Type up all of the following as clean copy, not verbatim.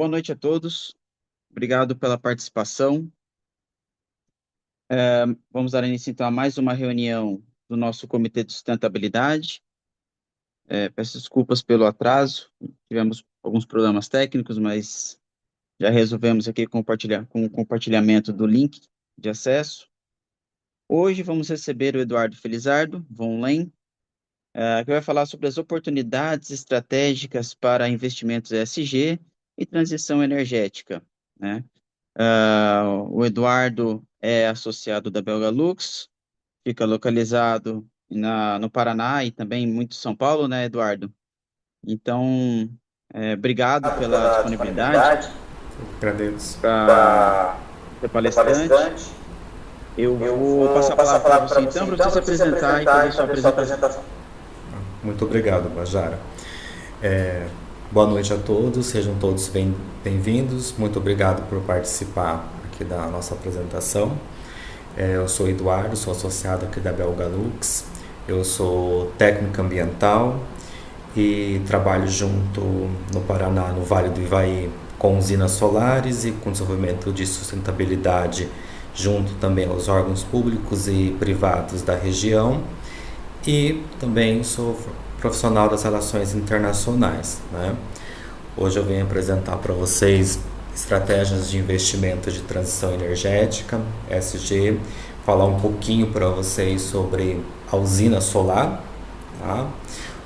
Boa noite a todos. Obrigado pela participação. Vamos dar início então a mais uma reunião do nosso Comitê de Sustentabilidade. Peço desculpas pelo atraso, tivemos alguns problemas técnicos, mas já resolvemos aqui compartilhar com o compartilhamento do link de acesso. Hoje vamos receber o Eduardo Felizardo von Lehm, que vai falar sobre as oportunidades estratégicas para investimentos ESG e transição energética, né? O Eduardo é associado da Belga Lux, fica localizado no Paraná e também muito em São Paulo, né, Eduardo? Então, obrigado Obrigado pela pela disponibilidade disponibilidade Agradeço. para para ser ser palestrante. palestrante. Eu Eu vou vou passar a passar a palavra para palavra você para você então, para então, você se para você se apresentar e apresentar fazer e sua fazer sua apresentação. apresentação. Muito obrigado, Bajara. Boa noite a todos, sejam todos bem-vindos. Muito obrigado por participar aqui da nossa apresentação. Eu sou Eduardo, sou associado aqui da Belga Lux. Eu sou técnico ambiental e trabalho junto no Paraná, no Vale do Ivaí, com usinas solares e com desenvolvimento de sustentabilidade junto também aos órgãos públicos e privados da região. E também sou profissional das relações internacionais, né? Hoje eu venho apresentar para vocês estratégias de investimento de transição energética, ESG, falar um pouquinho para vocês sobre a usina solar, tá?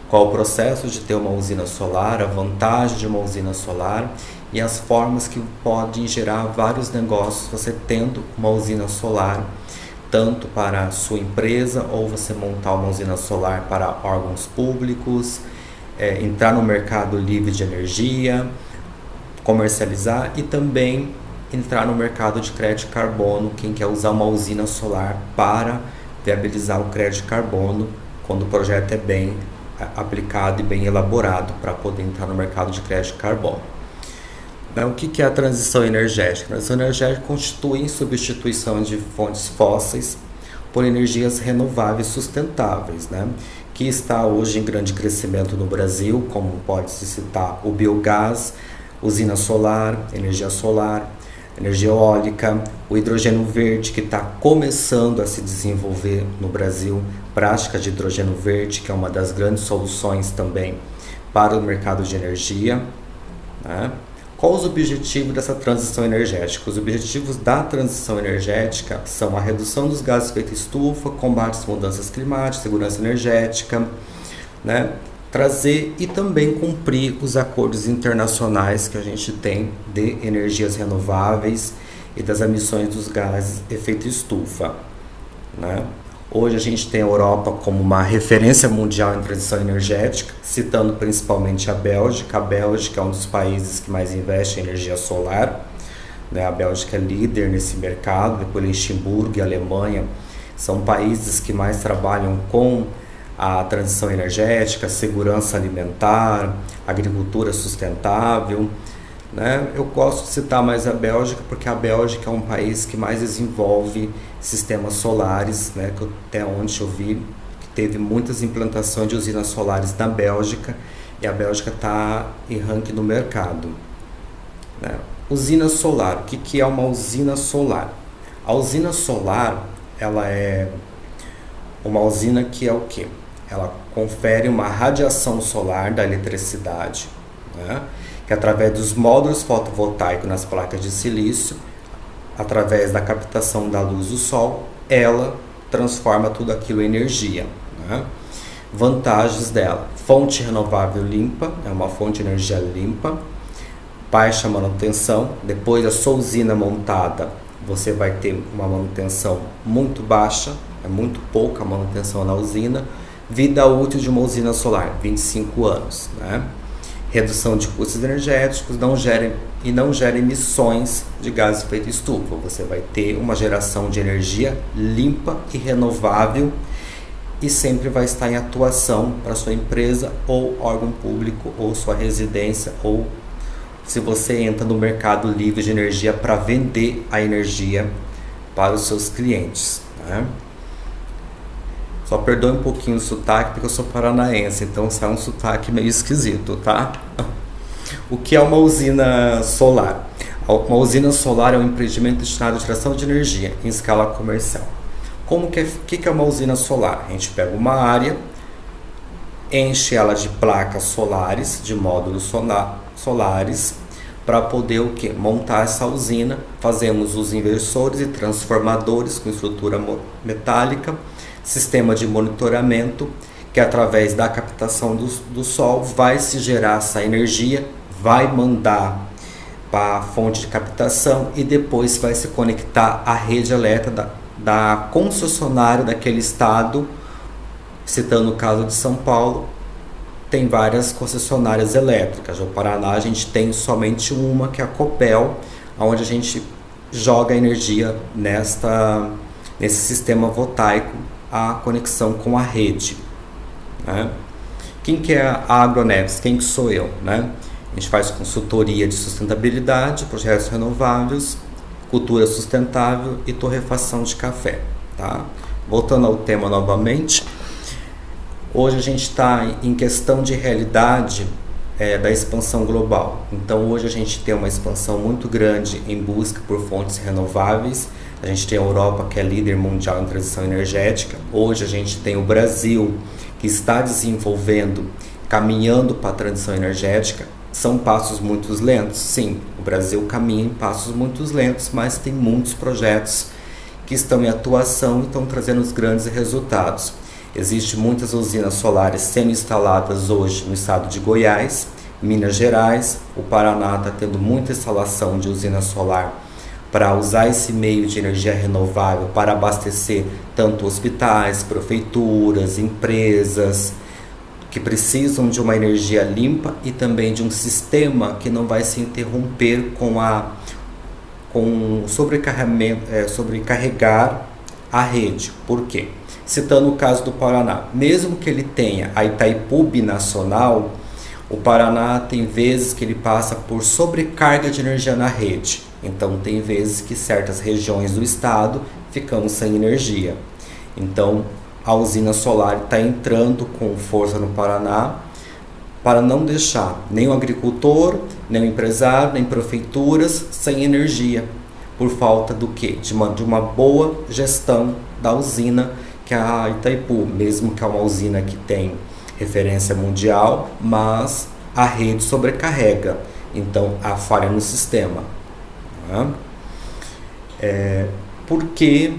Qual o processo de ter uma usina solar, a vantagem de uma usina solar e as formas que podem gerar vários negócios você tendo uma usina solar, tanto para a sua empresa ou você montar uma usina solar para órgãos públicos, entrar no mercado livre de energia, comercializar e também entrar no mercado de crédito de carbono, quem quer usar uma usina solar para viabilizar o crédito de carbono quando o projeto é bem aplicado e bem elaborado para poder entrar no mercado de crédito de carbono. O que é a transição energética? A transição energética constitui substituição de fontes fósseis por energias renováveis sustentáveis, né? Que está hoje em grande crescimento no Brasil, como pode-se citar o biogás, usina solar, energia eólica, o hidrogênio verde, que está começando a se desenvolver no Brasil, prática de hidrogênio verde, que é uma das grandes soluções também para o mercado de energia, né? Quais os objetivos dessa transição energética? Os objetivos da transição energética são a redução dos gases de efeito estufa, combate às mudanças climáticas, segurança energética, né? Trazer e também cumprir os acordos internacionais que a gente tem de energias renováveis e das emissões dos gases de efeito estufa, né? Hoje a gente tem a Europa como uma referência mundial em transição energética, citando principalmente a Bélgica. A Bélgica é um dos países que mais investe em energia solar, né? A Bélgica é líder nesse mercado, depois Luxemburgo e Alemanha são países que mais trabalham com a transição energética, segurança alimentar, agricultura sustentável, né? Eu gosto de citar mais a Bélgica porque a Bélgica é um país que mais desenvolve sistemas solares, né? Até onde eu vi que teve muitas implantações de usinas solares na Bélgica e a Bélgica está em ranking no mercado, né? Usina solar, o que é uma usina solar? A usina solar, ela é uma usina que é o quê? Ela confere uma radiação solar da eletricidade, né? Que através dos módulos fotovoltaicos nas placas de silício, através da captação da luz do sol, ela transforma tudo aquilo em energia, né? Vantagens dela: fonte renovável limpa, é uma fonte de energia limpa, baixa manutenção. Depois da sua usina montada, você vai ter uma manutenção muito baixa, é muito pouca a manutenção na usina. Vida útil de uma usina solar, 25 anos, né? Redução de custos energéticos, não gera emissões de gases de efeito estufa. Você vai ter uma geração de energia limpa e renovável e sempre vai estar em atuação para sua empresa ou órgão público ou sua residência, ou se você entra no mercado livre de energia para vender a energia para os seus clientes, né? Só perdoe um pouquinho o sotaque porque eu sou paranaense, então sai um sotaque meio esquisito, tá? O que é uma usina solar? Uma usina solar é um empreendimento destinado à geração de energia em escala comercial. Que é uma usina solar? A gente pega uma área, enche ela de placas solares, de módulos solares, para poder o quê? Montar essa usina. Fazemos os inversores e transformadores com estrutura metálica, sistema de monitoramento, que através da captação do sol vai se gerar essa energia, vai mandar para a fonte de captação e depois vai se conectar à rede elétrica da concessionária daquele estado. Citando o caso de São Paulo, tem várias concessionárias elétricas. No Paraná a gente tem somente uma, que é a Copel, onde a gente joga energia nesse sistema voltaico, a conexão com a rede. Né? Quem que é a Agroneves? Quem que sou eu? Né? A gente faz consultoria de sustentabilidade, projetos renováveis, cultura sustentável e torrefação de café. Tá? Voltando ao tema novamente, hoje a gente está em questão de realidade da expansão global. Então hoje a gente tem uma expansão muito grande em busca por fontes renováveis. A gente tem a Europa, que é líder mundial em transição energética. Hoje a gente tem o Brasil, que está desenvolvendo, caminhando para a transição energética. São passos muito lentos? Sim, o Brasil caminha em passos muito lentos, mas tem muitos projetos que estão em atuação e estão trazendo os grandes resultados. Existem muitas usinas solares sendo instaladas hoje no estado de Goiás, Minas Gerais. O Paraná está tendo muita instalação de usina solar para usar esse meio de energia renovável para abastecer tanto hospitais, prefeituras, empresas que precisam de uma energia limpa e também de um sistema que não vai se interromper com sobrecarregar a rede. Por quê? Citando o caso do Paraná, mesmo que ele tenha a Itaipu binacional, o Paraná tem vezes que ele passa por sobrecarga de energia na rede. Então tem vezes que certas regiões do estado ficamos sem energia. Então a usina solar está entrando com força no Paraná para não deixar nem o agricultor, nem o empresário, nem prefeituras sem energia, por falta do quê? De uma boa gestão da usina, que é a Itaipu, mesmo que é uma usina que tem referência mundial, mas a rede sobrecarrega, então há falha no sistema. Por que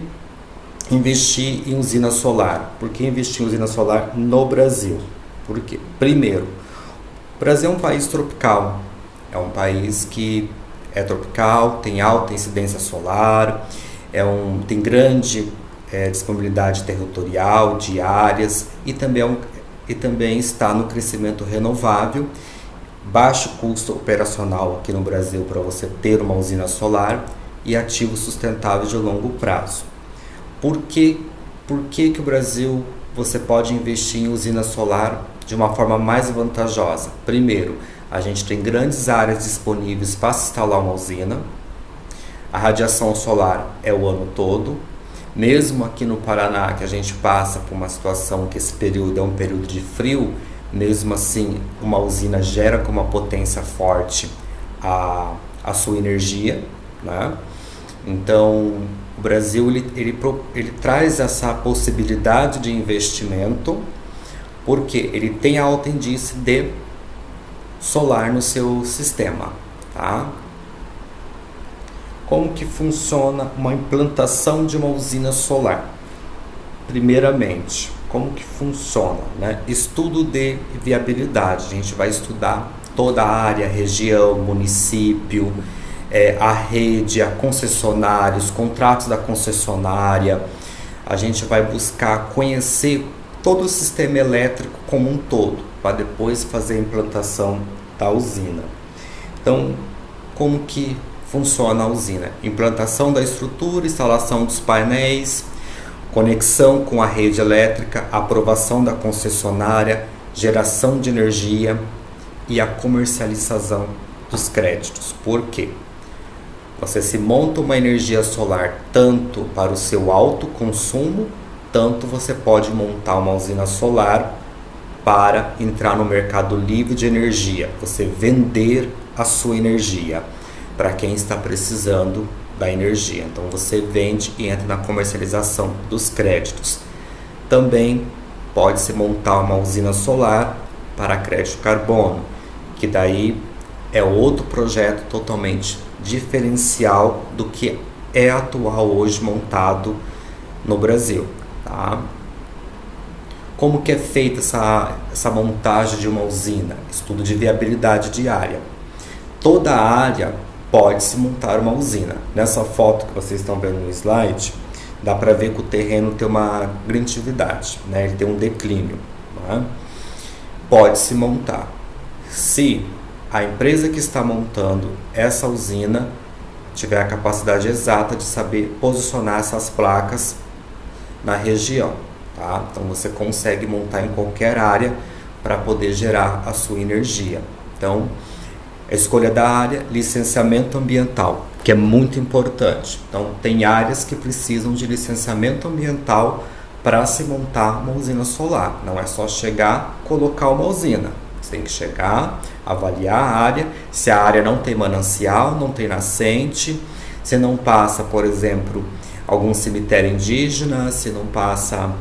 investir em usina solar? Por que investir em usina solar no Brasil? Por quê? Primeiro, o Brasil é um país tropical, é um país que é tropical, tem alta incidência solar, tem grande disponibilidade territorial de áreas e também está no crescimento renovável, baixo custo operacional aqui no Brasil para você ter uma usina solar e ativo sustentável de longo prazo. Por que o Brasil você pode investir em usina solar de uma forma mais vantajosa? Primeiro, a gente tem grandes áreas disponíveis para se instalar uma usina. A radiação solar é o ano todo. Mesmo aqui no Paraná, que a gente passa por uma situação que esse período é um período de frio, mesmo assim uma usina gera com uma potência forte a sua energia, né? Então o Brasil ele traz essa possibilidade de investimento porque ele tem alto índice de solar no seu sistema, tá? Como que funciona uma implantação de uma usina solar? Primeiramente, como que funciona, né? Estudo de viabilidade. A gente vai estudar toda a área, região, município, a rede, a concessionária, os contratos da concessionária. A gente vai buscar conhecer todo o sistema elétrico como um todo, para depois fazer a implantação da usina. Então, como que funciona a usina? Implantação da estrutura, instalação dos painéis, conexão com a rede elétrica, aprovação da concessionária, geração de energia e a comercialização dos créditos. Por quê? Você se monta uma energia solar tanto para o seu alto consumo, tanto você pode montar uma usina solar para entrar no mercado livre de energia, você vender a sua energia para quem está precisando da energia. Então você vende e entra na comercialização dos créditos. Também pode-se montar uma usina solar para crédito carbono, que daí é outro projeto totalmente diferencial do que é atual hoje montado no Brasil, tá? Como que é feita essa montagem de uma usina? Estudo de viabilidade de área. Toda área pode-se montar uma usina. Nessa foto que vocês estão vendo no slide, dá para ver que o terreno tem uma gradatividade, né? Ele tem um declínio, né? Pode-se montar. Se a empresa que está montando essa usina tiver a capacidade exata de saber posicionar essas placas na região, tá? Então você consegue montar em qualquer área para poder gerar a sua energia. Então, a escolha da área, licenciamento ambiental, que é muito importante. Então, tem áreas que precisam de licenciamento ambiental para se montar uma usina solar. Não é só chegar, colocar uma usina. Você tem que chegar, avaliar a área. Se a área não tem manancial, não tem nascente, se não passa, por exemplo, algum cemitério indígena, se não passa,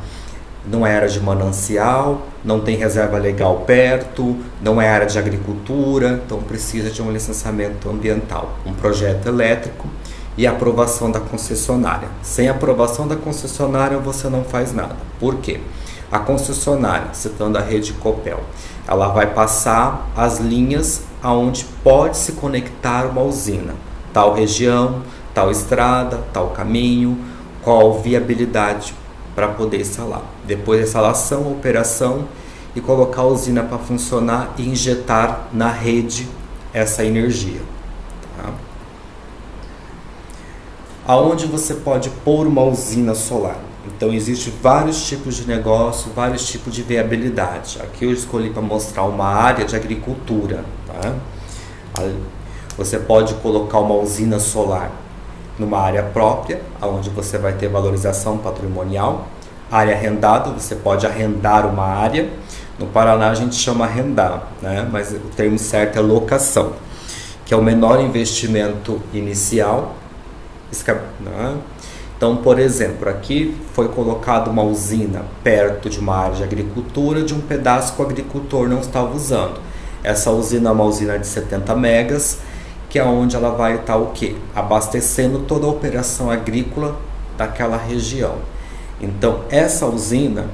não é área de manancial, não tem reserva legal perto, não é área de agricultura, então precisa de um licenciamento ambiental, um projeto elétrico e aprovação da concessionária. Sem aprovação da concessionária você não faz nada. Por quê? A concessionária, citando a rede Copel, ela vai passar as linhas aonde pode se conectar uma usina, tal região, tal estrada, tal caminho, qual viabilidade para poder instalar. Depois da instalação, operação e colocar a usina para funcionar e injetar na rede essa energia. Tá? Aonde você pode pôr uma usina solar? Então existem vários tipos de negócio, vários tipos de viabilidade. Aqui eu escolhi para mostrar uma área de agricultura. Tá? Você pode colocar uma usina solar numa área própria, onde você vai ter valorização patrimonial. Área arrendada, você pode arrendar uma área. No Paraná a gente chama arrendar, né? Mas o termo certo é locação, que é o menor investimento inicial. Né? Então, por exemplo, aqui foi colocada uma usina perto de uma área de agricultura, de um pedaço que o agricultor não estava usando. Essa usina é uma usina de 70 megas, que é onde ela vai estar o quê? Abastecendo toda a operação agrícola daquela região. Então, essa usina,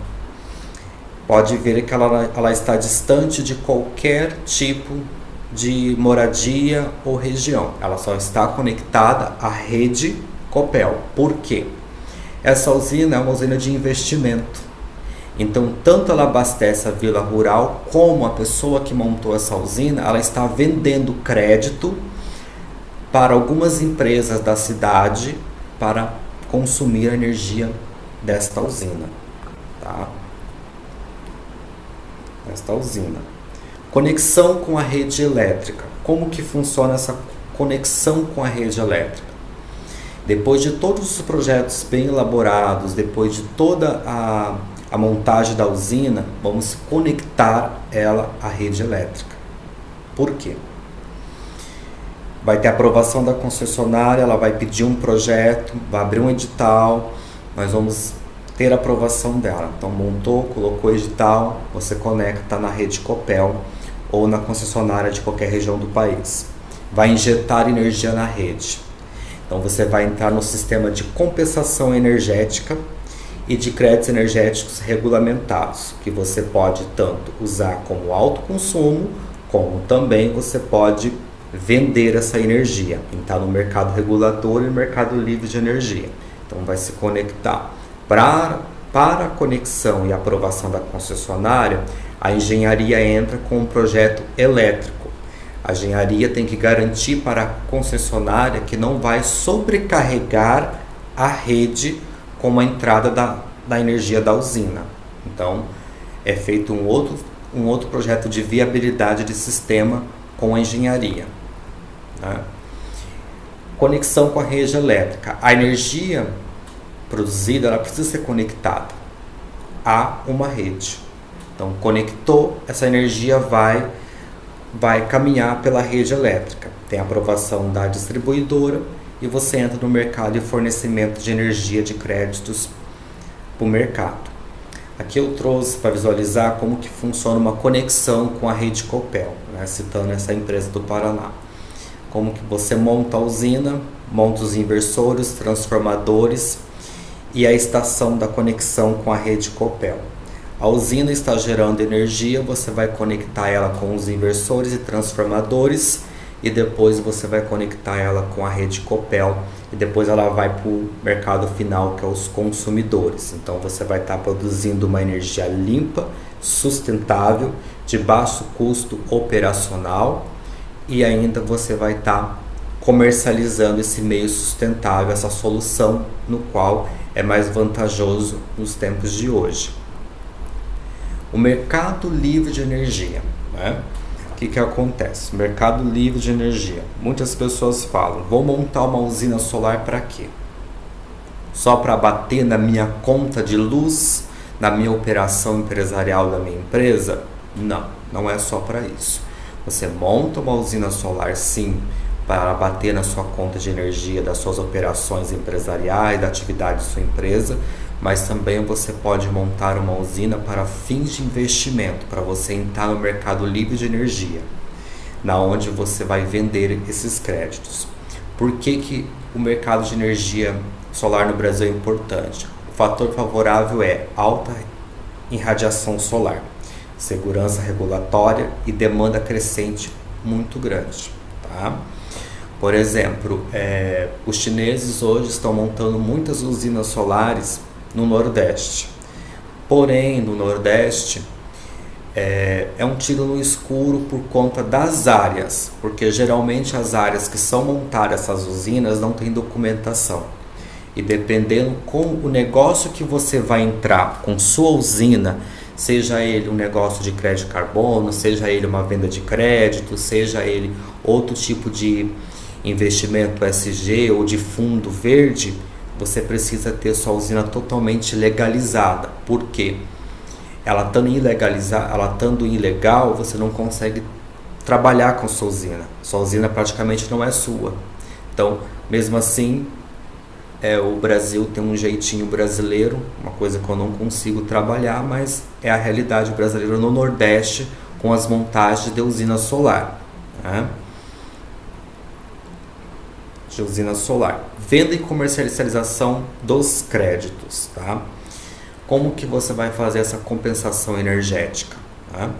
pode ver que ela está distante de qualquer tipo de moradia ou região. Ela só está conectada à rede Copel. Por quê? Essa usina é uma usina de investimento. Então, tanto ela abastece a vila rural, como a pessoa que montou essa usina, ela está vendendo crédito para algumas empresas da cidade para consumir a energia desta usina. Tá? Esta usina. Conexão com a rede elétrica. Como que funciona essa conexão com a rede elétrica? Depois de todos os projetos bem elaborados, depois de toda a montagem da usina, vamos conectar ela à rede elétrica. Por quê? Vai ter aprovação da concessionária, ela vai pedir um projeto, vai abrir um edital, nós vamos ter a aprovação dela. Então montou, colocou o edital, você conecta na rede Copel ou na concessionária de qualquer região do país. Vai injetar energia na rede. Então você vai entrar no sistema de compensação energética e de créditos energéticos regulamentados, que você pode tanto usar como autoconsumo, como também você pode vender essa energia. Está no mercado regulador e no mercado livre de energia. Então vai se conectar. Para a conexão e aprovação da concessionária, a engenharia entra com um projeto elétrico. A engenharia tem que garantir para a concessionária que não vai sobrecarregar a rede com a entrada da energia da usina. Então, é feito um outro projeto de viabilidade de sistema com a engenharia. Né? Conexão com a rede elétrica. A energia produzida, ela precisa ser conectada a uma rede. Então, conectou, essa energia vai vai caminhar pela rede elétrica. Tem a aprovação da distribuidora e você entra no mercado de fornecimento de energia de créditos para o mercado. Aqui eu trouxe para visualizar como que funciona uma conexão com a rede Copel, né, citando essa empresa do Paraná. Como que você monta a usina, monta os inversores, transformadores e a estação da conexão com a rede Copel. A usina está gerando energia, você vai conectar ela com os inversores e transformadores e depois você vai conectar ela com a rede Copel e depois ela vai para o mercado final, que é os consumidores. Então você vai estar produzindo uma energia limpa, sustentável, de baixo custo operacional e ainda você vai estar comercializando esse meio sustentável, essa solução no qual é mais vantajoso nos tempos de hoje. O mercado livre de energia, né? O que acontece? Mercado livre de energia. Muitas pessoas falam, vou montar uma usina solar para quê? Só para bater na minha conta de luz, na minha operação empresarial da minha empresa? Não, não é só para isso. Você monta uma usina solar sim, para bater na sua conta de energia das suas operações empresariais, da atividade de sua empresa, mas também você pode montar uma usina para fins de investimento, para você entrar no mercado livre de energia, na onde você vai vender esses créditos. Por que o mercado de energia solar no Brasil é importante? O fator favorável é alta irradiação solar, segurança regulatória e demanda crescente muito grande, tá? Por exemplo, os chineses hoje estão montando muitas usinas solares no Nordeste. Porém, no Nordeste é um tiro no escuro por conta das áreas, porque geralmente as áreas que são montadas essas usinas não têm documentação. E dependendo com o negócio que você vai entrar com sua usina, seja ele um negócio de crédito de carbono, seja ele uma venda de crédito, seja ele outro tipo de investimento SG ou de fundo verde, você precisa ter sua usina totalmente legalizada. Por quê? Ela estando ilegal, você não consegue trabalhar com sua usina. Sua usina praticamente não é sua. Então, mesmo assim, o Brasil tem um jeitinho brasileiro, uma coisa que eu não consigo trabalhar, mas é a realidade brasileira no Nordeste com as montagens de usina solar, né? De usina solar. Venda e comercialização dos créditos, tá? Como que você vai fazer essa compensação energética, tá?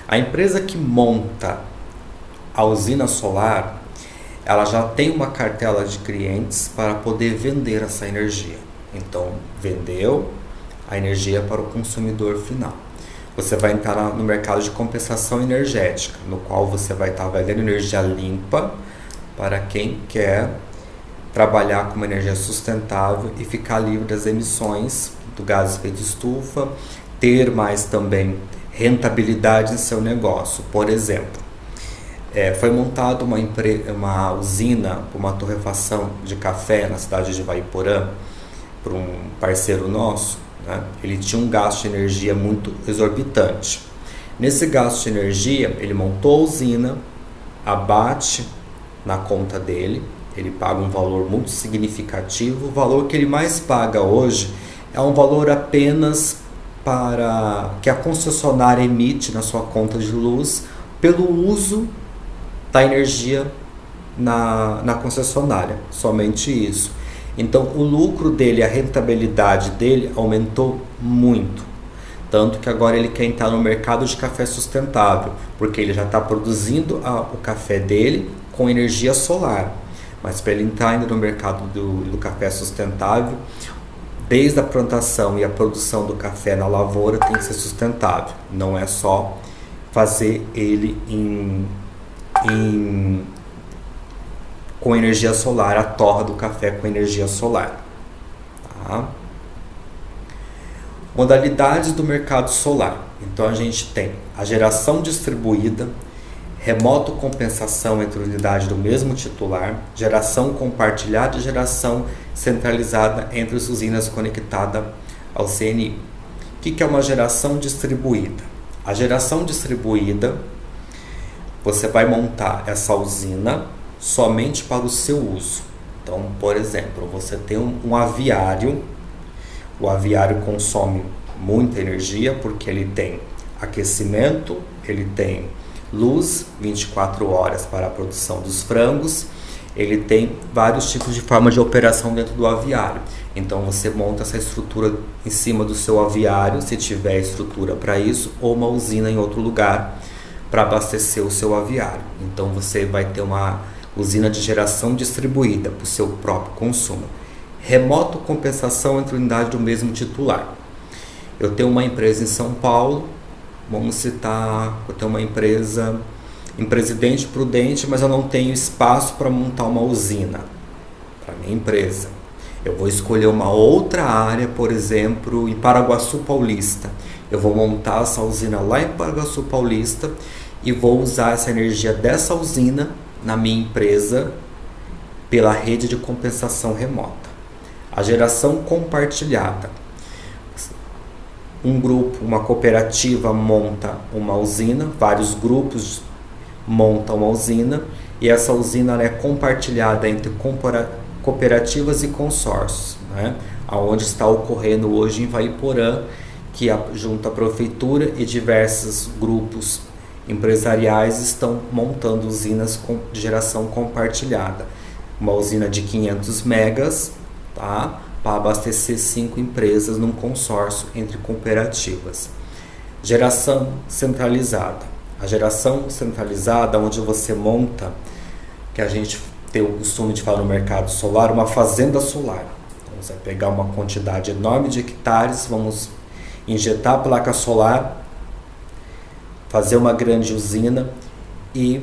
A empresa que monta a usina solar, ela já tem uma cartela de clientes para poder vender essa energia. Então, vendeu a energia para o consumidor final. Você vai entrar no mercado de compensação energética, no qual você vai estar vendendo energia limpa para quem quer trabalhar com uma energia sustentável e ficar livre das emissões do gás de efeito estufa, ter mais também rentabilidade em seu negócio. Por exemplo, foi montada uma usina, uma torrefação de café na cidade de Ivaiporã, por um parceiro nosso, né? Ele tinha um gasto de energia muito exorbitante. Nesse gasto de energia, ele montou a usina, abate na conta dele, ele paga um valor muito significativo. O valor que ele mais paga hoje é um valor apenas para que a concessionária emite na sua conta de luz pelo uso da energia na concessionária, somente isso. Então o lucro dele, a rentabilidade dele aumentou muito, tanto que agora ele quer entrar no mercado de café sustentável, porque ele já está produzindo o café dele com energia solar. Mas para ele entrar ainda no mercado do café sustentável, desde a plantação e a produção do café na lavoura tem que ser sustentável. Não é só fazer ele com energia solar, a torra do café com energia solar. Tá? Modalidades do mercado solar. Então a gente tem a geração distribuída, remoto compensação entre unidades do mesmo titular, geração compartilhada e geração centralizada entre as usinas conectadas ao CNI. O que é uma geração distribuída? A geração distribuída você vai montar essa usina somente para o seu uso. Então, por exemplo, você tem um aviário, o aviário consome muita energia porque ele tem aquecimento, ele tem luz 24 horas para a produção dos frangos, ele tem vários tipos de formas de operação dentro do aviário. Então você monta essa estrutura em cima do seu aviário, se tiver estrutura para isso, ou uma usina em outro lugar para abastecer o seu aviário. Então você vai ter uma usina de geração distribuída para o seu próprio consumo. Remoto compensação entre unidades do mesmo titular. Eu tenho uma empresa em São Paulo, vamos citar, eu tenho uma empresa em Presidente Prudente, mas eu não tenho espaço para montar uma usina para minha empresa. Eu vou escolher uma outra área, por exemplo, em Paraguaçu Paulista. Eu vou montar essa usina lá em Paraguaçu Paulista e vou usar essa energia dessa usina na minha empresa pela rede de compensação remota. A geração compartilhada. Um grupo, uma cooperativa monta uma usina, vários grupos montam uma usina e essa usina é compartilhada entre cooperativas e consórcios, né? Onde está ocorrendo hoje em Vaiporã, que junto à prefeitura e diversos grupos empresariais estão montando usinas de geração compartilhada. Uma usina de 500 megas, tá? Para abastecer 5 empresas num consórcio entre cooperativas. Geração centralizada. A geração centralizada, onde você monta, que a gente tem o costume de falar no mercado solar, uma fazenda solar. Então, você vai pegar uma quantidade enorme de hectares, vamos injetar a placa solar, fazer uma grande usina e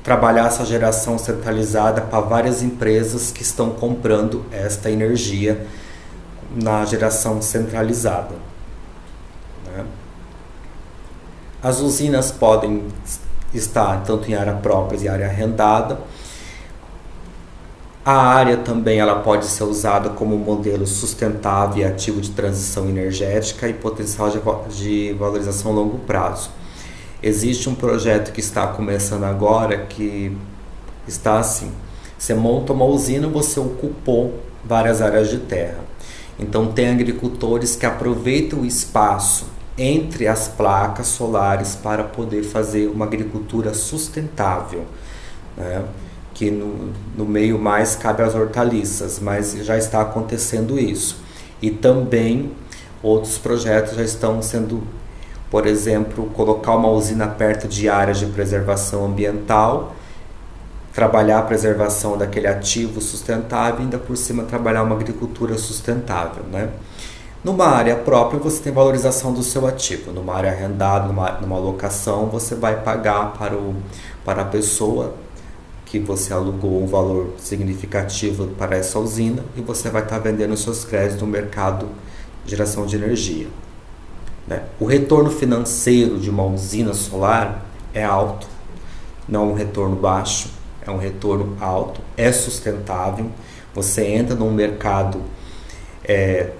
trabalhar essa geração centralizada para várias empresas que estão comprando esta energia na geração centralizada, né? As usinas podem estar tanto em área própria e área arrendada. A área também ela pode ser usada como modelo sustentável e ativo de transição energética e potencial de valorização a longo prazo. Existe um projeto que está começando agora que está assim: você monta uma usina, você ocupou várias áreas de terra. Então tem agricultores que aproveitam o espaço entre as placas solares para poder fazer uma agricultura sustentável, né? Que no meio mais cabe às hortaliças, mas já está acontecendo isso. E também outros projetos já estão sendo, por exemplo, colocar uma usina perto de áreas de preservação ambiental, trabalhar a preservação daquele ativo sustentável e ainda por cima trabalhar uma agricultura sustentável, né? Numa área própria você tem valorização do seu ativo, numa área arrendada, numa locação, você vai pagar para a pessoa que você alugou um valor significativo para essa usina e você vai estar vendendo os seus créditos no mercado de geração de energia, né? O retorno financeiro de uma usina solar é alto, não é um retorno baixo, é um retorno alto, é sustentável. Você entra num mercado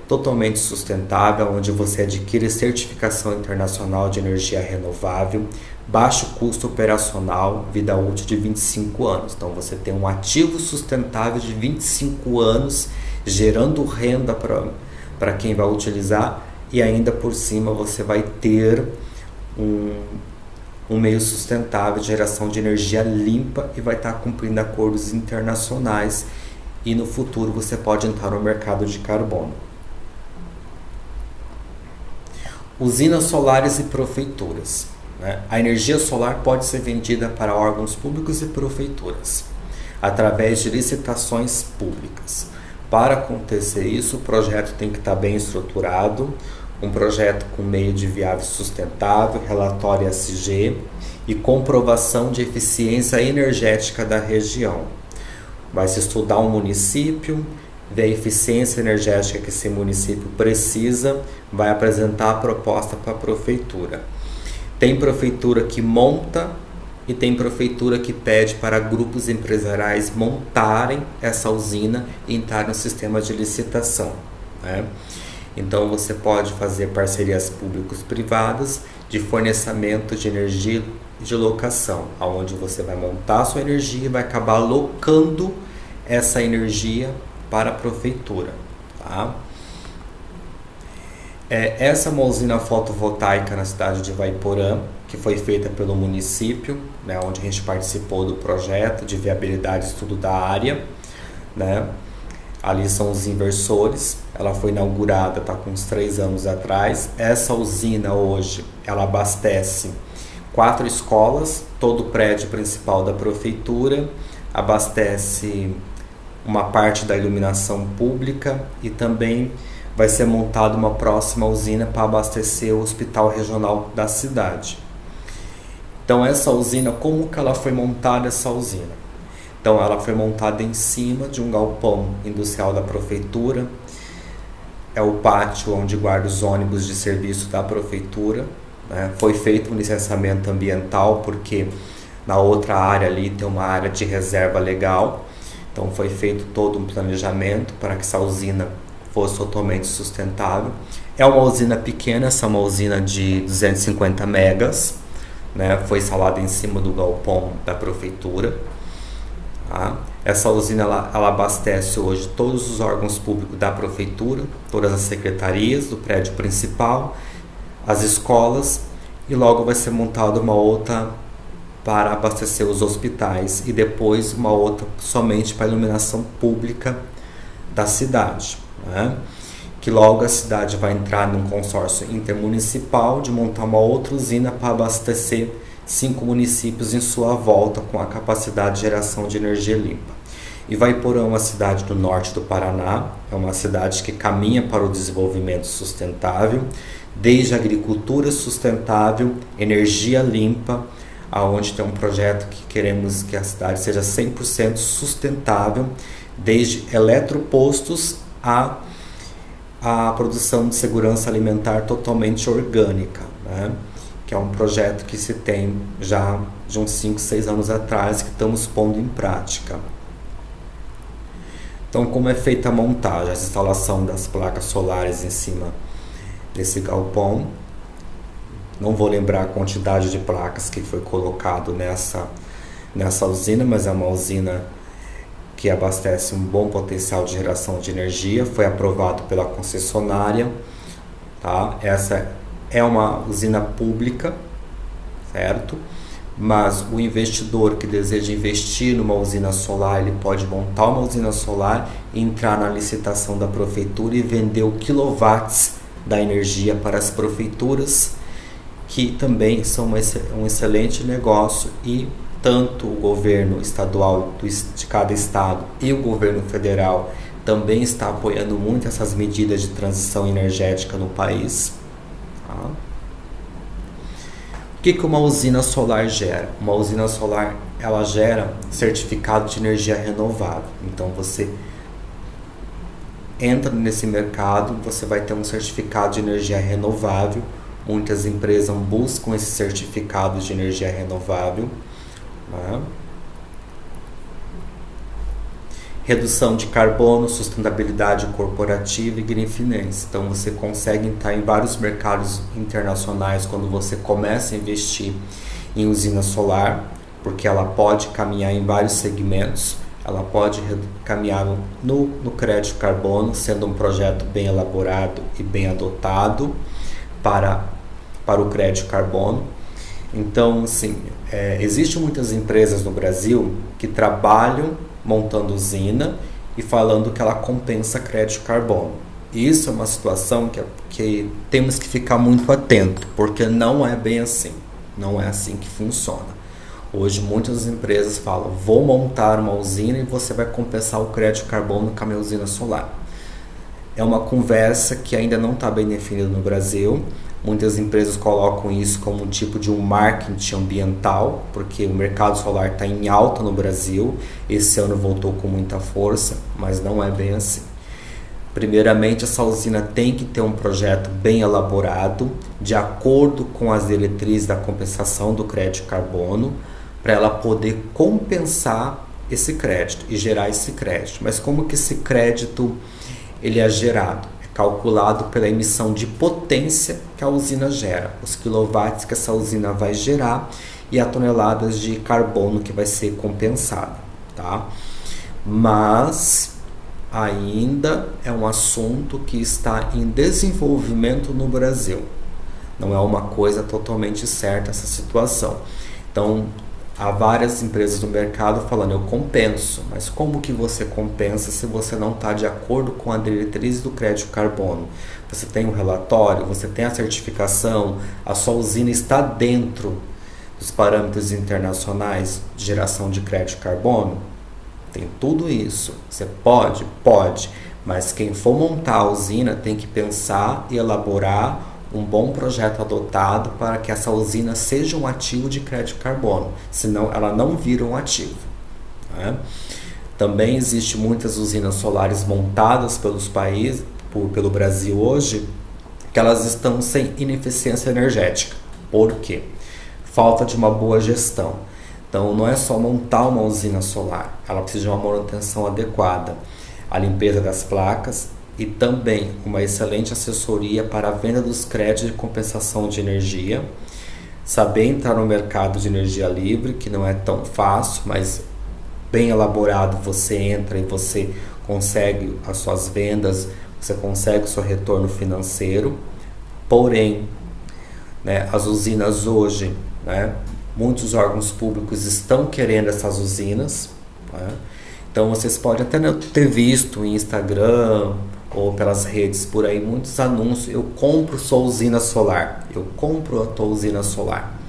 totalmente sustentável, onde você adquire certificação internacional de energia renovável, baixo custo operacional, vida útil de 25 anos. Então você tem um ativo sustentável de 25 anos, gerando renda para quem vai utilizar, e ainda por cima você vai ter um meio sustentável de geração de energia limpa e vai estar cumprindo acordos internacionais. E no futuro você pode entrar no mercado de carbono. Usinas solares e prefeituras, né? A energia solar pode ser vendida para órgãos públicos e prefeituras, através de licitações públicas. Para acontecer isso, o projeto tem que estar bem estruturado, um projeto com meio de viável sustentável, relatório SG e comprovação de eficiência energética da região. Vai se estudar um município, ver a eficiência energética que esse município precisa, vai apresentar a proposta para a prefeitura. Tem prefeitura que monta e tem prefeitura que pede para grupos empresariais montarem essa usina e entrar no sistema de licitação, né? Então você pode fazer parcerias públicos-privadas de fornecimento de energia de locação, onde você vai montar a sua energia e vai acabar alocando essa energia para a prefeitura. Tá? Essa é uma usina fotovoltaica na cidade de Ivaiporã, que foi feita pelo município, né, onde a gente participou do projeto de viabilidade e estudo da área. Né? Ali são os inversores. Ela foi inaugurada com uns 3 anos atrás. Essa usina hoje ela abastece 4 escolas, todo o prédio principal da prefeitura, abastece uma parte da iluminação pública e também vai ser montada uma próxima usina para abastecer o hospital regional da cidade. Então essa usina, como que ela foi montada essa usina? Então ela foi montada em cima de um galpão industrial da prefeitura, é o pátio onde guarda os ônibus de serviço da prefeitura, né? Foi feito um licenciamento ambiental porque na outra área ali tem uma área de reserva legal, então foi feito todo um planejamento para que essa usina fosse totalmente sustentável. É uma usina pequena, essa é uma usina de 250 megas, né? Foi instalada em cima do galpão da prefeitura. Tá? Essa usina ela abastece hoje todos os órgãos públicos da prefeitura, todas as secretarias do prédio principal, as escolas, e logo vai ser montada uma outra para abastecer os hospitais e depois uma outra somente para a iluminação pública da cidade. Né? Que logo a cidade vai entrar num consórcio intermunicipal de montar uma outra usina para abastecer 5 municípios em sua volta com a capacidade de geração de energia limpa. Ivaiporã é uma cidade do norte do Paraná, é uma cidade que caminha para o desenvolvimento sustentável, desde agricultura sustentável, energia limpa, aonde tem um projeto que queremos que a cidade seja 100% sustentável, desde eletropostos a produção de segurança alimentar totalmente orgânica, né? Que é um projeto que se tem já de uns 5, 6 anos atrás, que estamos pondo em prática. Então, como é feita a montagem, a instalação das placas solares em cima desse galpão? Não vou lembrar a quantidade de placas que foi colocado nessa usina, mas é uma usina que abastece um bom potencial de geração de energia, foi aprovado pela concessionária, tá? Essa é uma usina pública, certo? Mas o investidor que deseja investir numa usina solar, ele pode montar uma usina solar, entrar na licitação da prefeitura e vender o quilowatts da energia para as prefeituras, que também são um excelente negócio, e tanto o governo estadual de cada estado e o governo federal também está apoiando muito essas medidas de transição energética no país. Tá? O que uma usina solar gera? Uma usina solar ela gera certificado de energia renovável. Então você entra nesse mercado, você vai ter um certificado de energia renovável. Muitas empresas buscam esse certificado de energia renovável. Né? Redução de carbono, sustentabilidade corporativa e green finance. Então você consegue entrar em vários mercados internacionais quando você começa a investir em usina solar, porque ela pode caminhar em vários segmentos. Ela pode caminhar no crédito carbono, sendo um projeto bem elaborado e bem adotado para o crédito carbono. Então, assim, existem muitas empresas no Brasil que trabalham montando usina e falando que ela compensa crédito carbono. E isso é uma situação que temos que ficar muito atento, porque não é bem assim. Não é assim que funciona. Hoje, muitas empresas falam, vou montar uma usina e você vai compensar o crédito carbono com a minha usina solar. É uma conversa que ainda não está bem definida no Brasil. Muitas empresas colocam isso como um tipo de um marketing ambiental, porque o mercado solar está em alta no Brasil. Esse ano voltou com muita força, mas não é bem assim. Primeiramente, essa usina tem que ter um projeto bem elaborado, de acordo com as diretrizes da compensação do crédito carbono, para ela poder compensar esse crédito e gerar esse crédito. Mas como que esse crédito ele é gerado? Calculado pela emissão de potência que a usina gera, os quilowatts que essa usina vai gerar, e a toneladas de carbono que vai ser compensada, tá? Mas ainda é um assunto que está em desenvolvimento no Brasil. Não é uma coisa totalmente certa essa situação. Então, há várias empresas no mercado falando, eu compenso, mas como que você compensa se você não está de acordo com a diretriz do crédito carbono? Você tem um relatório, você tem a certificação, a sua usina está dentro dos parâmetros internacionais de geração de crédito carbono? Tem tudo isso. Você pode? Pode. Mas quem for montar a usina tem que pensar e elaborar um bom projeto adotado para que essa usina seja um ativo de crédito carbono. Senão ela não vira um ativo, né? Também existem muitas usinas solares montadas pelos países, pelo Brasil hoje, que elas estão sem ineficiência energética. Por quê? Falta de uma boa gestão. Então, não é só montar uma usina solar, ela precisa de uma manutenção adequada, a limpeza das placas e também uma excelente assessoria para a venda dos créditos de compensação de energia, saber entrar no mercado de energia livre, que não é tão fácil, mas bem elaborado você entra e você consegue as suas vendas, você consegue o seu retorno financeiro. Porém, né, as usinas hoje, né, muitos órgãos públicos estão querendo essas usinas, né? Então vocês podem até ter visto no Instagram ou pelas redes por aí muitos anúncios, eu compro sua usina solar, eu compro a tua usina solar.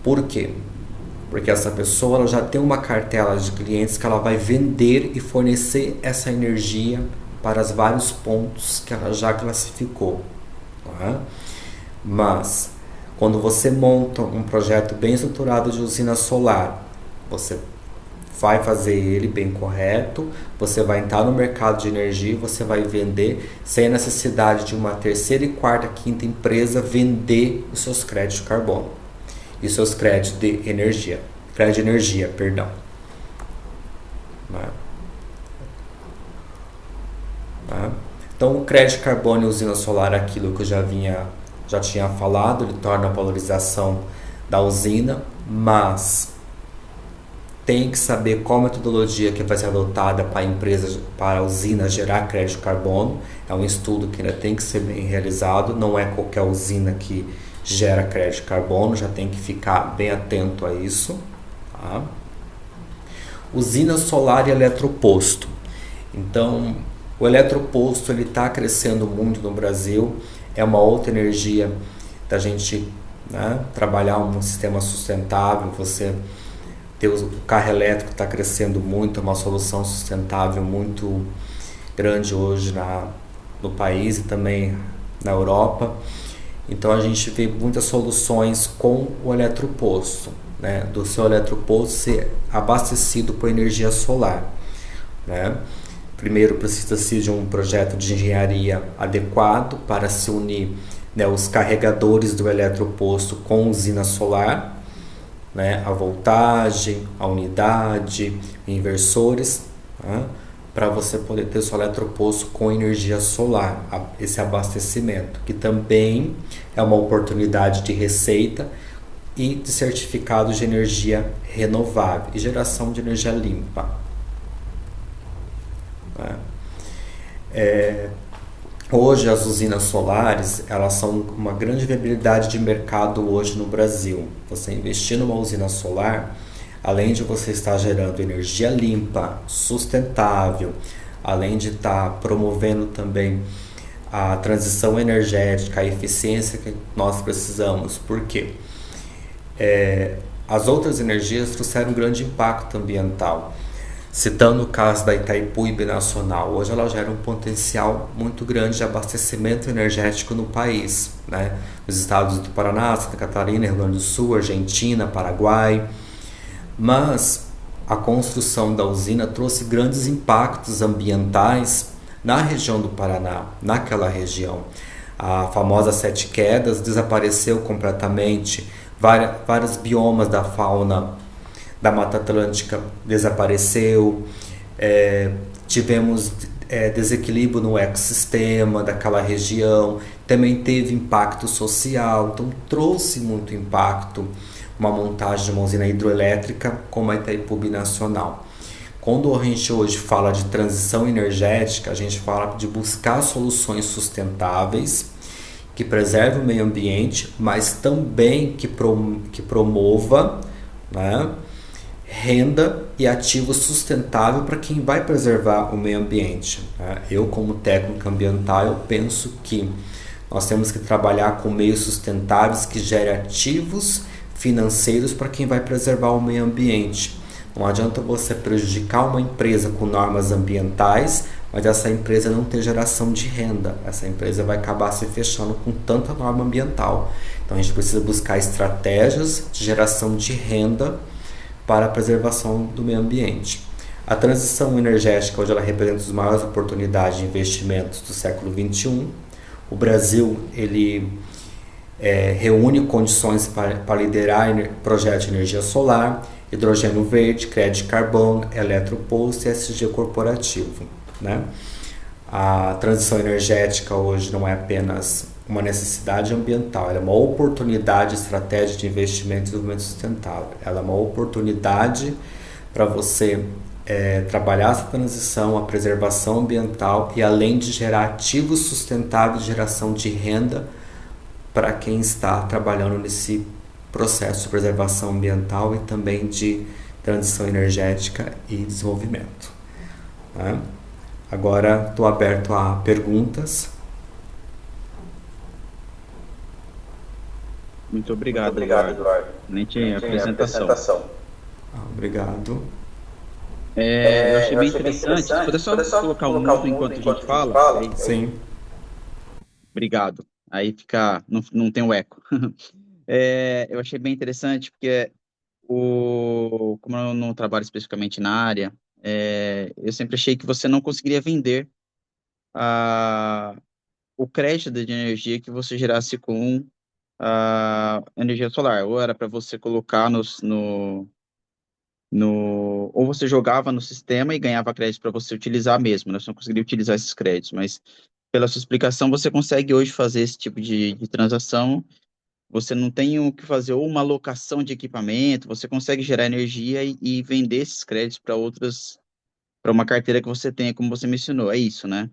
Por quê? Porque essa pessoa ela já tem uma cartela de clientes que ela vai vender e fornecer essa energia para os vários pontos que ela já classificou, né? Mas quando você monta um projeto bem estruturado de usina solar, você vai fazer ele bem correto, você vai entrar no mercado de energia, você vai vender sem a necessidade de uma terceira e quarta, quinta empresa vender os seus créditos de carbono e seus créditos de energia, perdão. Então o crédito de carbono e usina solar é aquilo que eu já tinha falado, ele torna a valorização da usina, mas tem que saber qual metodologia que vai ser adotada para a empresa, para a usina gerar crédito de carbono. É um estudo que ainda tem que ser bem realizado, não é qualquer usina que gera crédito de carbono, já tem que ficar bem atento a isso, tá? Usina solar e eletroposto. Então, o eletroposto ele está crescendo muito no Brasil, é uma outra energia da gente, né, trabalhar um sistema sustentável. Você ter o carro elétrico está crescendo muito, é uma solução sustentável muito grande hoje no país e também na Europa. Então a gente vê muitas soluções com o eletroposto, né, do seu eletroposto ser abastecido por energia solar, né? Primeiro precisa-se de um projeto de engenharia adequado para se unir, né, os carregadores do eletroposto com usina solar, né, a voltagem, a unidade, inversores, né, para você poder ter seu eletroposto com energia solar, esse abastecimento, que também é uma oportunidade de receita e de certificado de energia renovável e geração de energia limpa. Hoje as usinas solares elas são uma grande viabilidade de mercado hoje no Brasil. Você investir numa usina solar, além de você estar gerando energia limpa, sustentável, além de estar promovendo também a transição energética, a eficiência que nós precisamos. Por quê? As outras energias trouxeram um grande impacto ambiental. Citando o caso da Itaipu Binacional, hoje ela gera um potencial muito grande de abastecimento energético no país, né? Nos estados do Paraná, Santa Catarina, Rio Grande do Sul, Argentina, Paraguai. Mas a construção da usina trouxe grandes impactos ambientais na região do Paraná, naquela região. A famosa Sete Quedas desapareceu completamente, vários biomas da fauna da Mata Atlântica desapareceu, tivemos desequilíbrio no ecossistema daquela região, também teve impacto social, então trouxe muito impacto. uma montagem de uma usina hidroelétrica como a Itaipu Binacional. Quando a gente hoje fala de transição energética, a gente fala de buscar soluções sustentáveis que preservem o meio ambiente, mas também que promova, né, renda e ativo sustentável para quem vai preservar o meio ambiente. Eu, como técnico ambiental, eu penso que nós temos que trabalhar com meios sustentáveis que gerem ativos financeiros para quem vai preservar o meio ambiente. Não adianta você prejudicar uma empresa com normas ambientais, mas essa empresa não ter geração de renda. Essa empresa vai acabar se fechando com tanta norma ambiental. Então a gente precisa buscar estratégias de geração de renda para a preservação do meio ambiente. A transição energética hoje ela representa as maiores oportunidades de investimentos do século XXI. O Brasil ele reúne condições para liderar projetos de energia solar, hidrogênio verde, crédito de carbono, eletroposto e SG corporativo. Né? A transição energética hoje não é apenas uma necessidade ambiental, ela é uma oportunidade estratégica de investimento e desenvolvimento sustentável. Ela é uma oportunidade para você trabalhar essa transição, a preservação ambiental e além de gerar ativos sustentáveis de geração de renda para quem está trabalhando nesse processo de preservação ambiental e também de transição energética e desenvolvimento. Né? Agora estou aberto a perguntas. Muito obrigado, Eduardo. Excelente apresentação. Obrigado. Eu achei bem interessante. Pode só colocar um mudo enquanto a gente fala? Aí, sim. Obrigado. Aí não tem o eco. Eu achei bem interessante porque como eu não trabalho especificamente na área, eu sempre achei que você não conseguiria vender o crédito de energia que você gerasse com a energia solar. Ou era para você colocar ou você jogava no sistema e ganhava crédito para você utilizar mesmo, né? Você não conseguiria utilizar esses créditos, mas pela sua explicação, você consegue hoje fazer esse tipo de transação. Você não tem o que fazer ou uma alocação de equipamento, você consegue gerar energia e vender esses créditos para uma carteira que você tenha, como você mencionou. É isso, né?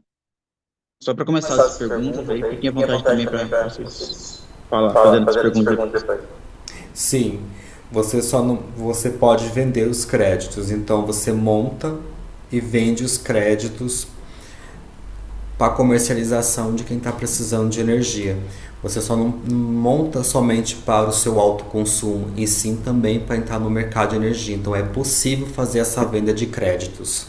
Só para começar as perguntas aí, fiquem à vontade também para vocês fazendo as perguntas depois. Sim, você pode vender os créditos, então você monta e vende os créditos para comercialização de quem está precisando de energia. Você só não monta somente para o seu autoconsumo, e sim também para entrar no mercado de energia. Então é possível fazer essa venda de créditos.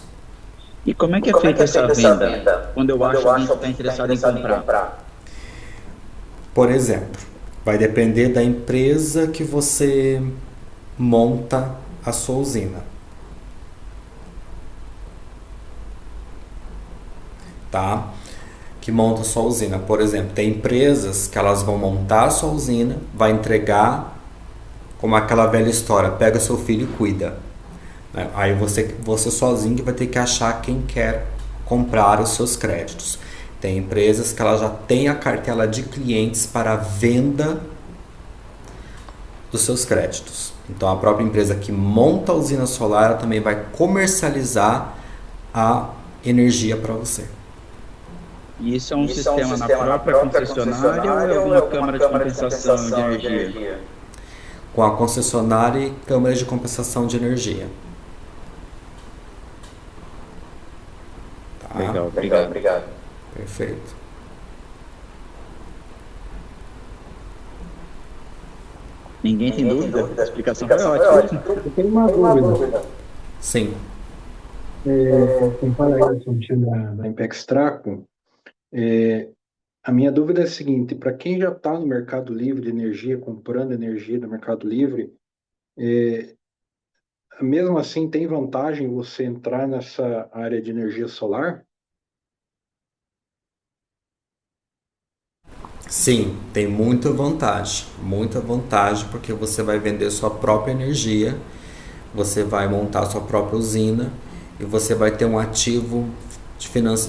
E como é que é feita essa venda? Quando eu acho alguém que está interessado em comprar? Por exemplo, vai depender da empresa que você monta a sua usina. Tá? Que monta a sua usina. Por exemplo, tem empresas que elas vão montar a sua usina, vai entregar, como aquela velha história, pega seu filho e cuida. Aí você sozinho que vai ter que achar quem quer comprar os seus créditos. Tem empresas que elas já têm a cartela de clientes para a venda dos seus créditos. Então a própria empresa que monta a usina solar ela também vai comercializar a energia para você. E isso é um sistema na própria concessionária ou é alguma câmara de compensação de energia? Com a concessionária e câmaras de compensação de energia. Tá? Legal, obrigado. Perfeito. Ninguém tem dúvida? A explicação foi ótima. Eu tenho uma dúvida. Sim. Quem fala aí sobre da Impex Traco, a minha dúvida é a seguinte: para quem já está no Mercado Livre de energia, comprando energia no Mercado Livre, mesmo assim tem vantagem você entrar nessa área de energia solar? Sim, tem muita vantagem porque você vai vender sua própria energia, você vai montar sua própria usina e você vai ter um ativo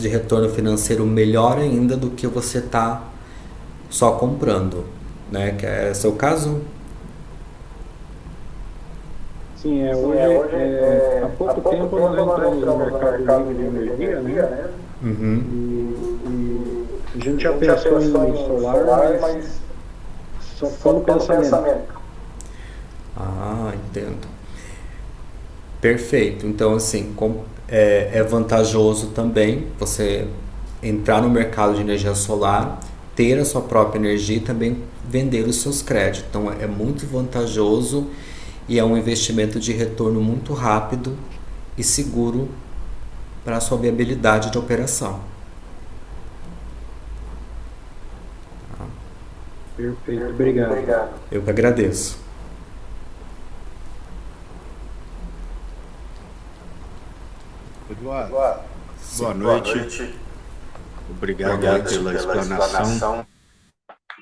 de retorno financeiro melhor ainda do que você está só comprando, né? Que é o seu caso? Sim, hoje, há pouco tempo nós entramos no mercado livre de energia, né? Uhum. E a gente já pensou em solar, mas só ficou no pensamento. Ah, entendo. Perfeito. Então, assim, é vantajoso também você entrar no mercado de energia solar, ter a sua própria energia e também vender os seus créditos. Então, é muito vantajoso e é um investimento de retorno muito rápido e seguro para a sua viabilidade de operação. Perfeito, obrigado. Eu que agradeço. Eduardo, boa noite. Obrigado aí pela explanação.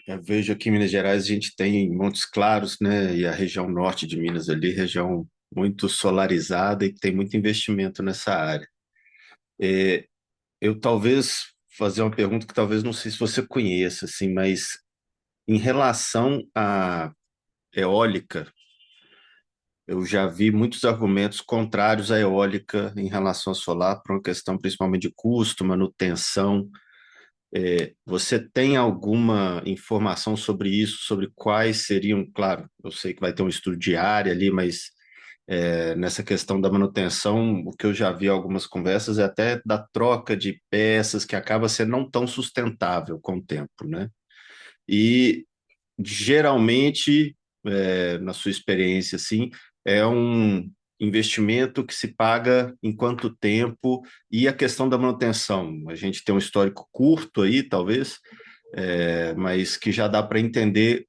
Eu vejo aqui em Minas Gerais a gente tem Montes Claros, né? E a região norte de Minas ali, região muito solarizada e que tem muito investimento nessa área. Eu talvez fazer uma pergunta que talvez não sei se você conheça, assim, mas em relação à eólica, eu já vi muitos argumentos contrários à eólica em relação à solar, por uma questão principalmente de custo, manutenção. Você tem alguma informação sobre isso, sobre quais seriam, claro, eu sei que vai ter um estudo de área ali, mas nessa questão da manutenção, o que eu já vi em algumas conversas é até da troca de peças, que acaba sendo não tão sustentável com o tempo, né? E geralmente, na sua experiência, assim, é um investimento que se paga em quanto tempo e a questão da manutenção. A gente tem um histórico curto aí, talvez, mas que já dá para entender o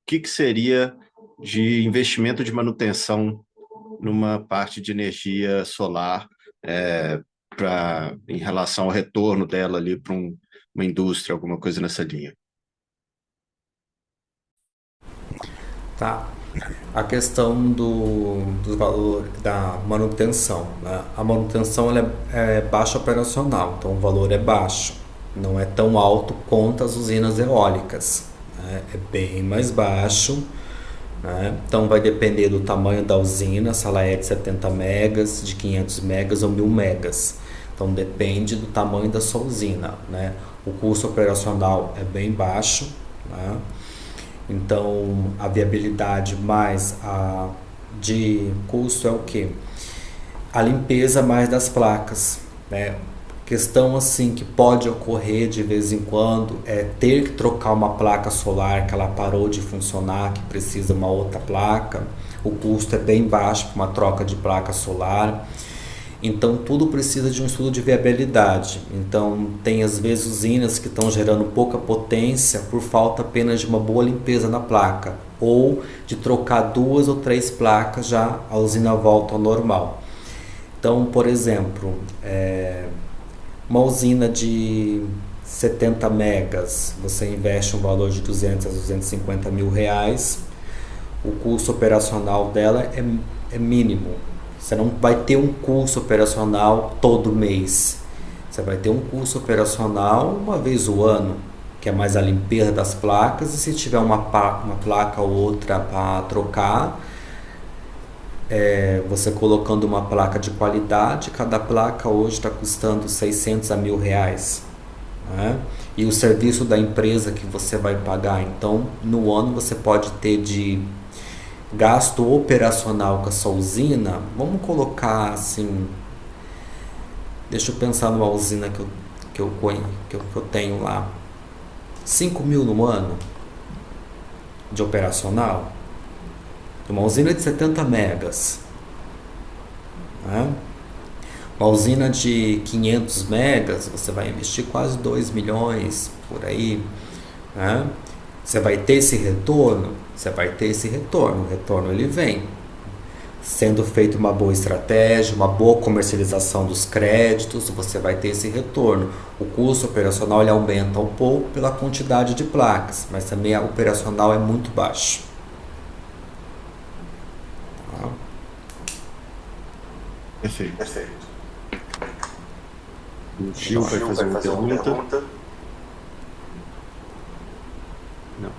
que seria de investimento de manutenção numa parte de energia solar em relação ao retorno dela ali para uma indústria, alguma coisa nessa linha. Tá. A questão do valor da manutenção, né? A manutenção ela é baixa operacional, então o valor é baixo. Não é tão alto quanto as usinas eólicas, né? É bem mais baixo, né? Então vai depender do tamanho da usina, se ela é de 70 megas, de 500 megas ou 1000 megas. Então depende do tamanho da sua usina, né? O custo operacional é bem baixo, né? Então, a viabilidade mais a de custo é o que? A limpeza mais das placas, né? Questão assim que pode ocorrer de vez em quando é ter que trocar uma placa solar que ela parou de funcionar, que precisa uma outra placa. O custo é bem baixo para uma troca de placa solar. Então tudo precisa de um estudo de viabilidade. Então tem às vezes usinas que estão gerando pouca potência por falta apenas de uma boa limpeza na placa, ou de trocar 2 ou 3 placas já a usina volta ao normal. Então, por exemplo, uma usina de 70 megas, você investe um valor de 200 a 250 mil reais, o custo operacional dela é mínimo. Você não vai ter um custo operacional todo mês. Você vai ter um custo operacional uma vez o ano, que é mais a limpeza das placas. E se tiver uma placa ou outra para trocar, você colocando uma placa de qualidade, cada placa hoje está custando 600 a 1000 reais. Né? E o serviço da empresa que você vai pagar, então no ano você pode ter de gasto operacional com a sua usina, vamos colocar assim, deixa eu pensar numa usina que eu tenho lá, 5 mil no ano de operacional, uma usina de 70 megas, né? Uma usina de 500 megas, você vai investir quase 2 milhões por aí, né? Você vai ter esse retorno? Você vai ter esse retorno. O retorno ele vem sendo feita uma boa estratégia, uma boa comercialização dos créditos, você vai ter esse retorno. O custo operacional ele aumenta um pouco pela quantidade de placas, mas também a operacional é muito baixo. Tá? Perfeito. O Gil vai fazer uma pergunta. Não.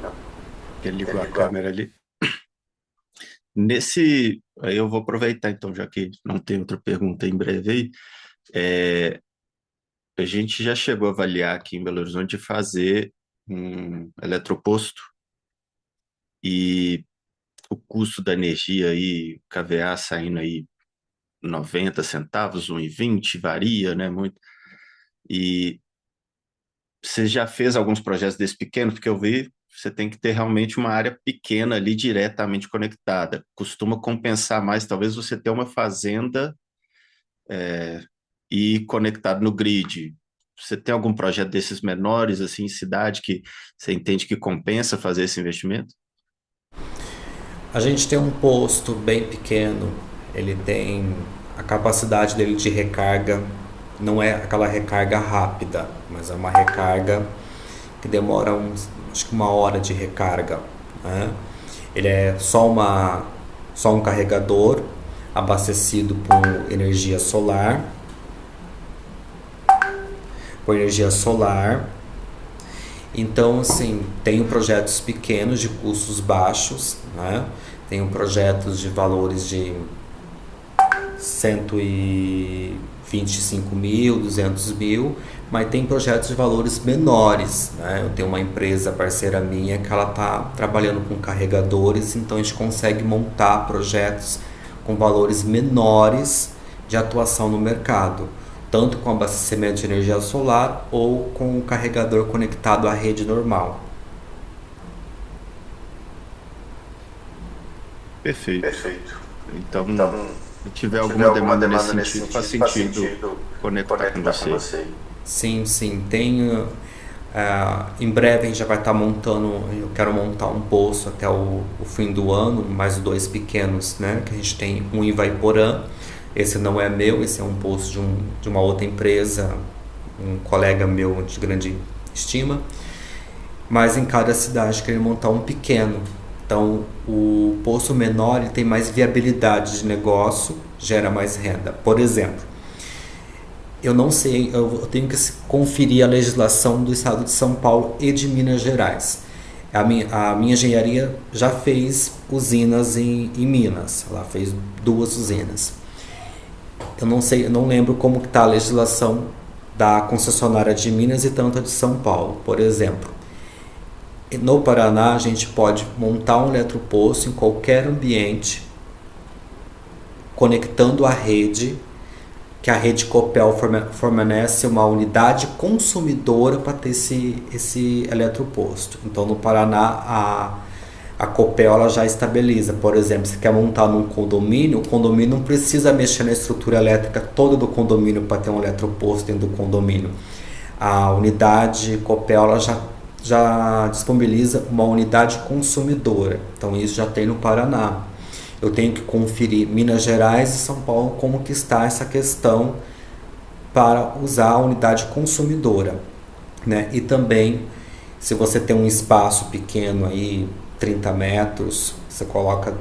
Ele ligou a câmera ali. Aí eu vou aproveitar então, já que não tem outra pergunta em breve aí, é, a gente já chegou a avaliar aqui em Belo Horizonte fazer um eletroposto e o custo da energia aí, KVA saindo aí 90 centavos, 1,20, varia, né, muito. E você já fez alguns projetos desse pequeno? Porque eu vi, você tem que ter realmente uma área pequena ali diretamente conectada. Costuma compensar mais, talvez você ter uma fazenda e conectado no grid. Você tem algum projeto desses menores, assim, em cidade, que você entende que compensa fazer esse investimento? A gente tem um posto bem pequeno, ele tem a capacidade dele de recarga, não é aquela recarga rápida, mas é uma recarga que demora acho que 1 hora de recarga, né? Ele é só um carregador abastecido por energia solar. Então, assim, tenho projetos pequenos de custos baixos, né? Tenho projetos de valores de 125 mil, 200 mil, mas tem projetos de valores menores, né? Eu tenho uma empresa parceira minha que ela está trabalhando com carregadores, então a gente consegue montar projetos com valores menores de atuação no mercado, tanto com abastecimento de energia solar ou com o carregador conectado à rede normal. Perfeito. Então, se tiver alguma demanda nesse sentido, faz sentido conectar com você. Sim, sim, tem. Em breve a gente já vai estar montando. Eu quero montar um poço até o fim do ano, mais dois pequenos, né? Que a gente tem um em Ivaiporã. Esse não é meu, esse é um poço de uma outra empresa, um colega meu de grande estima. Mas em cada cidade querer montar um pequeno. Então, o poço menor ele tem mais viabilidade de negócio, gera mais renda. Por exemplo, eu não sei, eu tenho que conferir a legislação do estado de São Paulo e de Minas Gerais. A minha engenharia já fez usinas em Minas, ela fez 2 usinas. Eu não sei, eu não lembro como está a legislação da concessionária de Minas e tanto a de São Paulo. Por exemplo, no Paraná a gente pode montar um eletroposto em qualquer ambiente, conectando a rede, que a rede Copel fornece uma unidade consumidora para ter esse eletroposto. Então no Paraná a Copel ela já estabiliza, por exemplo, se quer montar num condomínio, o condomínio não precisa mexer na estrutura elétrica toda do condomínio para ter um eletroposto dentro do condomínio. A unidade Copel ela já disponibiliza uma unidade consumidora, então isso já tem no Paraná. Eu tenho que conferir Minas Gerais e São Paulo como que está essa questão para usar a unidade consumidora, né? E também, se você tem um espaço pequeno aí, 30 metros, você coloca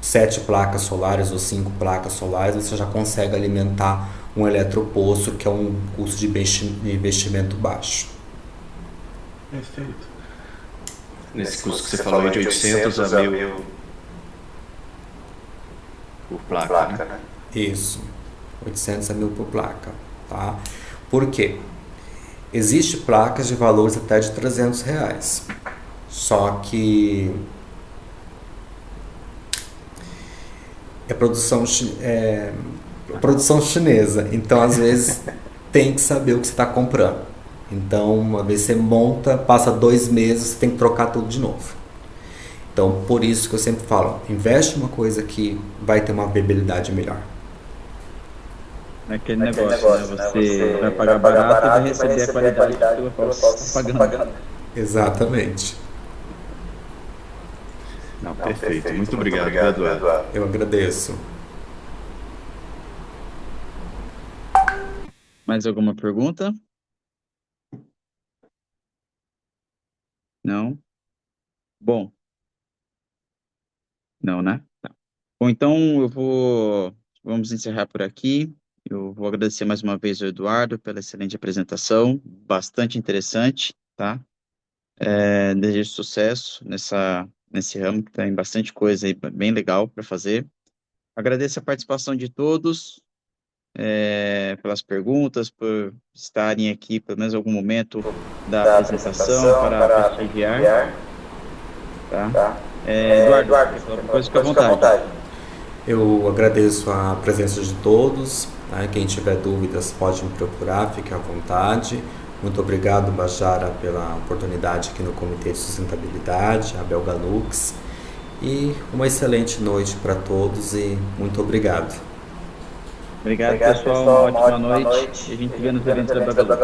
7 placas solares ou 5 placas solares, você já consegue alimentar um eletroposto, que é um custo de investimento baixo. Perfeito. Nesse custo que você falou aí de 800 a 1.000 por placa, né? Isso, 800 a 1.000 por placa, tá? Por quê? Existem placas de valores até de R$ 300, só que é produção chinesa, então às vezes tem que saber o que você está comprando. Então, uma vez você monta, passa 2 meses, você tem que trocar tudo de novo. Então, por isso que eu sempre falo, investe uma coisa que vai ter uma viabilidade melhor. Aquele negócio, né? Você vai pagar barato e vai receber a qualidade pela qual você está pagando. Exatamente. Não, perfeito. Muito obrigado, Eduardo. Eu agradeço. Mais alguma pergunta? Não? Bom, não, né? Tá. Bom, então vamos encerrar por aqui. Eu vou agradecer mais uma vez ao Eduardo pela excelente apresentação, bastante interessante, tá? Desejo sucesso nesse ramo, que tem bastante coisa aí bem legal para fazer. Agradeço a participação de todos, pelas perguntas, por estarem aqui, pelo menos em algum momento da apresentação, para prestigiar. Tá? Eduardo, quer falar alguma coisa? Fica à vontade. Eu agradeço a presença de todos, né? Quem tiver dúvidas pode me procurar, fique à vontade. Muito obrigado, Bajara, pela oportunidade aqui no Comitê de Sustentabilidade, a Belga Lux. E uma excelente noite para todos e muito obrigado. Obrigado, pessoal. Uma ótima noite. E a gente se vê nos eventos da Belga Lux.